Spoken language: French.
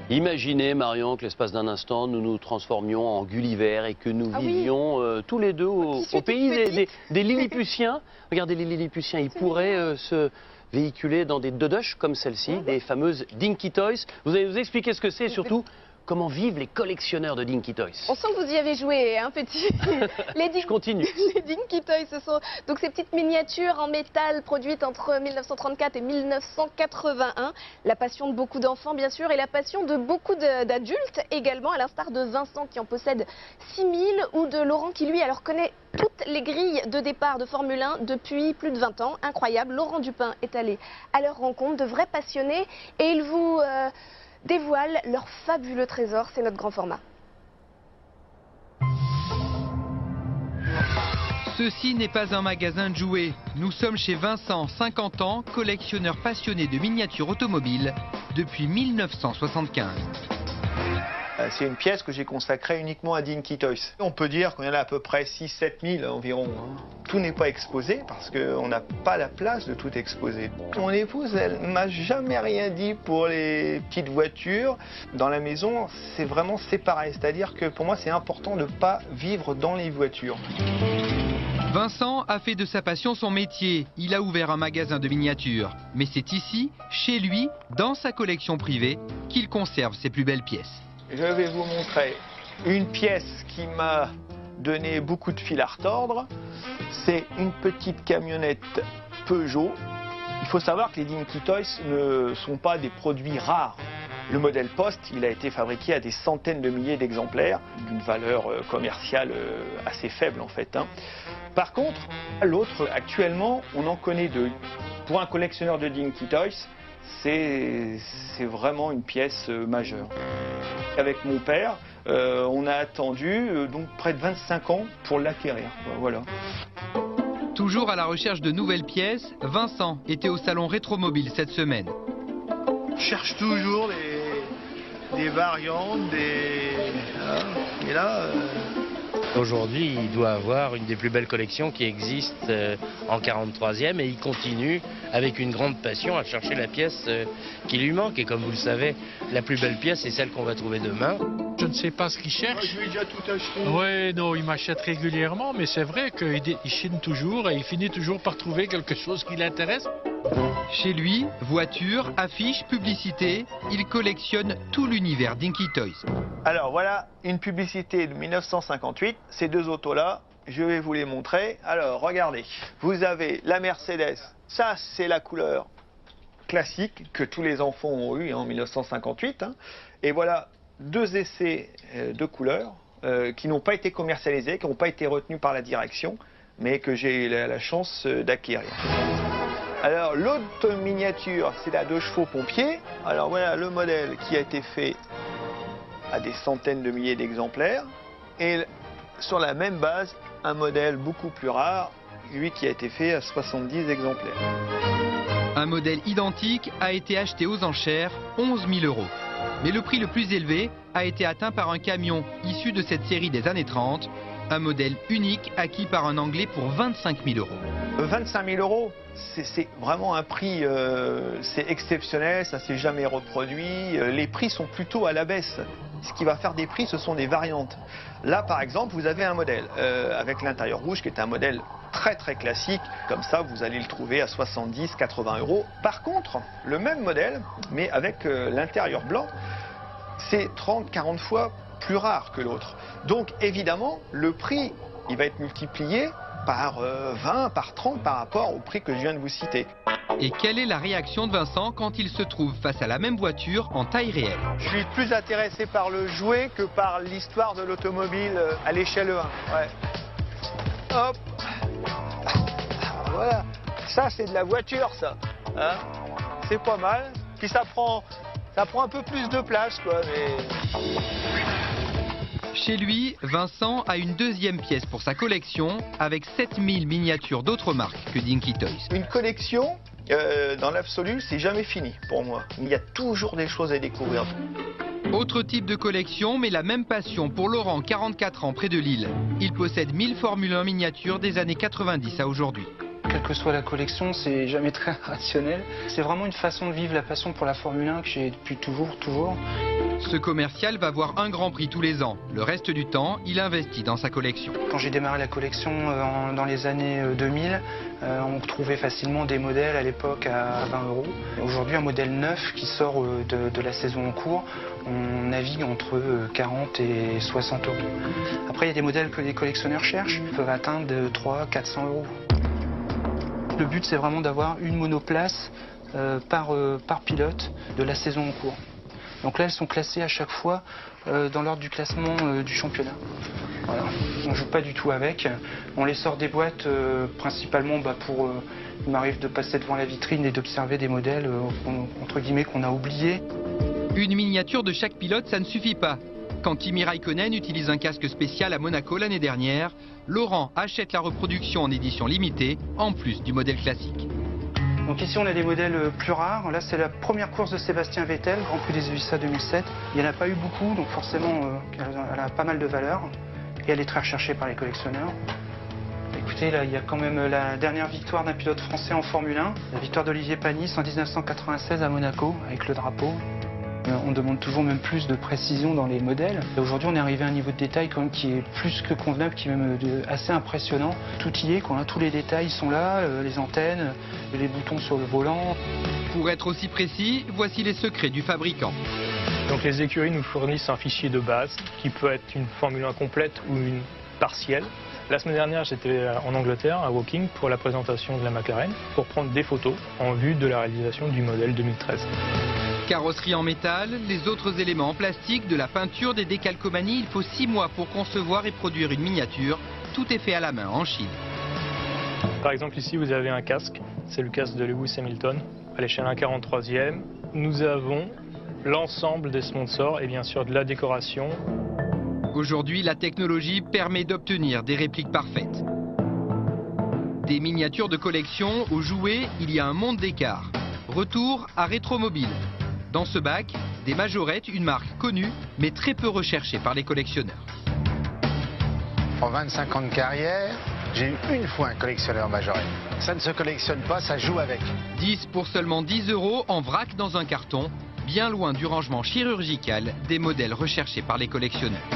Imaginez, Marion, que l'espace d'un instant, nous nous transformions en Gulliver et que nous vivions tous les deux au pays des Lilliputiens. Regardez, les Lilliputiens, ils pourraient se véhiculer dans des dodoches comme celle-ci, des fameuses Dinky Toys. Vous allez nous expliquer ce que c'est et surtout comment vivent les collectionneurs de Dinky Toys. On sent que vous y avez joué, hein, petit. Je continue. Les Dinky Toys, ce sont donc ces petites miniatures en métal produites entre 1934 et 1981. La passion de beaucoup d'enfants, bien sûr, et la passion de beaucoup d'adultes également, à l'instar de Vincent qui en possède 6000 ou de Laurent qui, lui, alors connaît toutes les grilles de départ de Formule 1 depuis plus de 20 ans. Incroyable. Laurent Dupin est allé à leur rencontre, de vrais passionnés, et il vous dévoilent leur fabuleux trésor. C'est notre grand format. Ceci n'est pas un magasin de jouets. Nous sommes chez Vincent, 50 ans, collectionneur passionné de miniatures automobiles depuis 1975. C'est une pièce que j'ai consacrée uniquement à Dinky Toys. On peut dire qu'on y en a à peu près 6-7 000 environ. Tout n'est pas exposé parce qu'on n'a pas la place de tout exposer. Mon épouse, elle m'a jamais rien dit pour les petites voitures. Dans la maison, c'est vraiment séparé. C'est-à-dire que pour moi, c'est important de ne pas vivre dans les voitures. Vincent a fait de sa passion son métier. Il a ouvert un magasin de miniatures. Mais c'est ici, chez lui, dans sa collection privée, qu'il conserve ses plus belles pièces. Je vais vous montrer une pièce qui m'a donné beaucoup de fil à retordre. C'est une petite camionnette Peugeot. Il faut savoir que les Dinky Toys ne sont pas des produits rares. Le modèle Post, il a été fabriqué à des centaines de milliers d'exemplaires, d'une valeur commerciale assez faible en fait. Par contre, l'autre, actuellement, on en connaît deux. Pour un collectionneur de Dinky Toys, c'est vraiment une pièce majeure. Avec mon père, on a attendu donc près de 25 ans pour l'acquérir. Voilà. Toujours à la recherche de nouvelles pièces, Vincent était au salon Rétromobile cette semaine. Je cherche toujours des variantes, et là... Aujourd'hui, il doit avoir une des plus belles collections qui existent en 43e et il continue avec une grande passion à chercher la pièce qui lui manque. Et comme vous le savez, la plus belle pièce, c'est celle qu'on va trouver demain. Je ne sais pas ce qu'il cherche. Je lui ai déjà tout acheté. Oui, non, il m'achète régulièrement, mais c'est vrai qu'il chine toujours et il finit toujours par trouver quelque chose qui l'intéresse. Chez lui, voitures, affiches, publicités, il collectionne tout l'univers Dinky Toys. Alors voilà une publicité de 1958, ces deux autos-là, je vais vous les montrer. Alors regardez, vous avez la Mercedes, ça c'est la couleur classique que tous les enfants ont eu en 1958. Et voilà deux essais de couleurs qui n'ont pas été commercialisés, qui n'ont pas été retenus par la direction, mais que j'ai eu la chance d'acquérir. Alors l'autre miniature, c'est la 2 chevaux pompier. Alors voilà le modèle qui a été fait à des centaines de milliers d'exemplaires. Et sur la même base, un modèle beaucoup plus rare, lui qui a été fait à 70 exemplaires. Un modèle identique a été acheté aux enchères 11 000 €. Mais le prix le plus élevé a été atteint par un camion issu de cette série des années 30. Un modèle unique acquis par un Anglais pour 25 000 €. 25 000 €, c'est vraiment un prix, c'est exceptionnel, ça s'est jamais reproduit. Les prix sont plutôt à la baisse. Ce qui va faire des prix, ce sont des variantes. Là, par exemple, vous avez un modèle avec l'intérieur rouge qui est un modèle très classique. Comme ça, vous allez le trouver à 70, 80 €. Par contre, le même modèle, mais avec l'intérieur blanc, c'est 30, 40 fois plus rare que l'autre. Donc évidemment, le prix, il va être multiplié par 20, par 30 par rapport au prix que je viens de vous citer. Et quelle est la réaction de Vincent quand il se trouve face à la même voiture en taille réelle? Je suis plus intéressé par le jouet que par l'histoire de l'automobile à l'échelle 1. Ouais. Hop. Voilà. Ça, c'est de la voiture, ça. C'est pas mal. Puis ça prend un peu plus de place, quoi. Mais... Chez lui, Vincent a une deuxième pièce pour sa collection avec 7000 miniatures d'autres marques que Dinky Toys. Une collection, dans l'absolu, c'est jamais fini pour moi. Il y a toujours des choses à découvrir. Autre type de collection, mais la même passion pour Laurent, 44 ans, près de Lille. Il possède 1000 Formule 1 miniatures des années 90 à aujourd'hui. quelle que soit la collection, c'est jamais très rationnel. C'est vraiment une façon de vivre la passion pour la Formule 1 que j'ai depuis toujours. Ce commercial va voir un Grand Prix tous les ans. Le reste du temps, il investit dans sa collection. Quand j'ai démarré la collection dans les années 2000, on trouvait facilement des modèles à l'époque à 20 €. Aujourd'hui, un modèle neuf qui sort de la saison en cours, on navigue entre 40 et 60 €. Après, il y a des modèles que les collectionneurs cherchent, qui peuvent atteindre de 300-400 €. Le but, c'est vraiment d'avoir une monoplace par pilote de la saison en cours. Donc là, elles sont classées à chaque fois dans l'ordre du classement du championnat. Voilà. On ne joue pas du tout avec. On les sort des boîtes principalement pour... il m'arrive de passer devant la vitrine et d'observer des modèles, entre guillemets, qu'on a oubliés. Une miniature de chaque pilote, ça ne suffit pas. Quand Kimi Raikkonen utilise un casque spécial à Monaco l'année dernière, Laurent achète la reproduction en édition limitée, en plus du modèle classique. Donc ici on a des modèles plus rares. Là c'est la première course de Sébastien Vettel, Grand Prix des USA 2007. Il n'y en a pas eu beaucoup, donc forcément elle a pas mal de valeur. Et elle est très recherchée par les collectionneurs. Écoutez, là il y a quand même la dernière victoire d'un pilote français en Formule 1. La victoire d'Olivier Panis en 1996 à Monaco, avec le drapeau. On demande toujours même plus de précision dans les modèles. Aujourd'hui, on est arrivé à un niveau de détail quand même qui est plus que convenable, qui est même assez impressionnant. Tout y est, quoi, hein. Tous les détails sont là, les antennes, les boutons sur le volant. Pour être aussi précis, voici les secrets du fabricant. Donc les écuries nous fournissent un fichier de base qui peut être une Formule 1 complète ou une partielle. La semaine dernière, j'étais en Angleterre, à Woking, pour la présentation de la McLaren, pour prendre des photos en vue de la réalisation du modèle 2013. Carrosserie en métal, les autres éléments en plastique, de la peinture, des décalcomanies, il faut 6 mois pour concevoir et produire une miniature. Tout est fait à la main en Chine. Par exemple, ici, vous avez un casque. C'est le casque de Lewis Hamilton, à l'échelle 1/43e. Nous avons l'ensemble des sponsors et bien sûr de la décoration. Aujourd'hui, la technologie permet d'obtenir des répliques parfaites. Des miniatures de collection, aux jouets, il y a un monde d'écart. Retour à Rétromobile. Dans ce bac, des majorettes, une marque connue, mais très peu recherchée par les collectionneurs. En 25 ans de carrière, j'ai eu une fois un collectionneur majorette. Ça ne se collectionne pas, ça joue avec. 10 pour seulement 10 € en vrac dans un carton, bien loin du rangement chirurgical des modèles recherchés par les collectionneurs.